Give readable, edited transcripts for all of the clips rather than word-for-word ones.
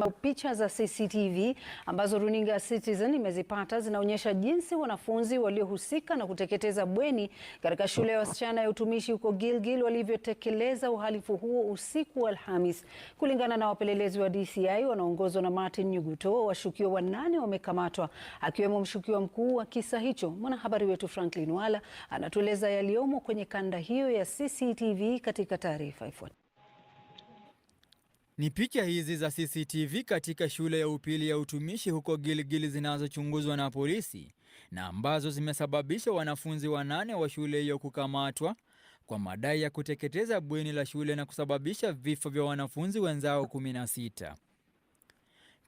Picha za CCTV ambazo runinga Citizen imezipata zinaonyesha jinsi wanafunzi waliohusika na kuteketeza bweni katika shule ya wasichana ya utumishi huko Gilgil walivyotekeleza uhalifu huo usiku wa Alhamis. Kulingana na wapelelezi wa DCI wanaongozwa na Martin Nyuguto, washukiwa 8 wamekamatwa akiwemo mshukiwa mkuu wa kisa hicho. Mwanahabari wetu Franklin Wala anatueleza yaliyomo kwenye kanda hiyo ya CCTV katika taarifa ifuatayo. Ni picha hizi za CCTV katika shule ya upili ya utumishi huko Gilgil zinazochunguzwa na polisi na ambazo zimesababisha wanafunzi 8 wa shule hiyo kukamatwa kwa madai ya kuteketeza bweni la shule na kusababisha vifo vya wanafunzi wenzao 16.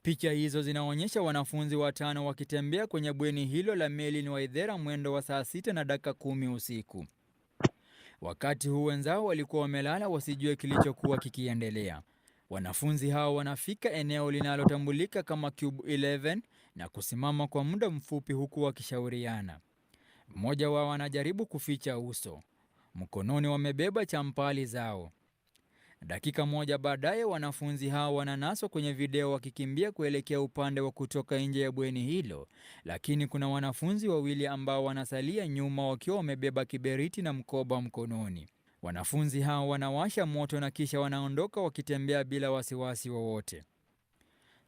Picha hizo zinaonyesha wanafunzi 5 wakitembea kwenye bweni hilo la Merlin Waithera mwendo wa saa 6 na dakika 10 usiku. Wakati huu wenzao walikuwa wamelala wasijue kilichokuwa kikiendelea. Wanafunzi hao wanafika eneo linalotambulika kama Cube 11 na kusimama kwa muda mfupi huku wakishauriana. Mmoja wao anajaribu kuficha uso. Mkononi wamebeba champali zao. Dakika moja baadaye wanafunzi hao wananaswa kwenye video wakikimbia kuelekea upande wa kutoka nje ya bweni hilo, lakini kuna wanafunzi 2 ambao wanasalia nyuma wakiwa wamebeba kiberiti na mkoba mkononi. Wanafunzi hao wanawasha moto na kisha wanaondoka wakitembea bila wasiwasi wowote.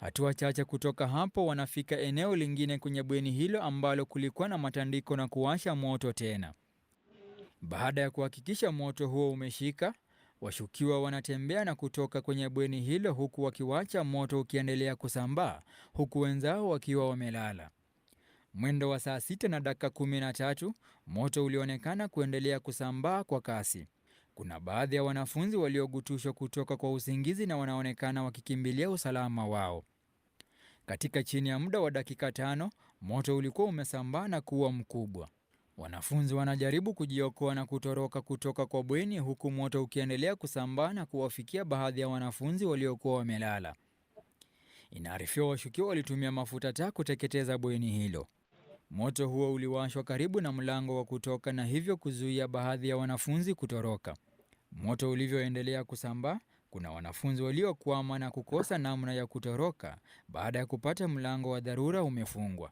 Hatua chache kutoka hapo wanafika eneo lingine kwenye bweni hilo ambalo kulikuwa na matandiko na kuwasha moto tena. Baada ya kuhakikisha moto huo umeshika, washukiwa wanatembea na kutoka kwenye bweni hilo huku wakiwacha moto ukiendelea kusambaa huku wenzao wakiwa wamelala. Mwendo wa saa 6 na dakika 13, moto ulionekana kuendelea kusambaa kwa kasi. Kuna baadhi ya wanafunzi waliogutushwa kutoka kwa usingizi na wanaonekana wakikimbilia usalama wao. Katika chini ya muda wa dakika 5, moto ulikuwa umesambaa na kuwa mkubwa. Wanafunzi wanajaribu kujiokoa na kutoroka kutoka kwa bweni huku moto ukiendelea kusambaa na kuwafikia baadhi ya wanafunzi waliokuwa wamelala. Inaarifiwa washukiwa walitumia mafuta taa kuteketeza bweni hilo. Moto huo uliwashwa karibu na mlango wa kutoka na hivyo kuzuia baadhi ya wanafunzi kutoroka. Moto ulivyoendelea kusambaa, kuna wanafunzi waliokwama na kukosa namna ya kutoroka baada ya kupata mlango wa dharura umefungwa.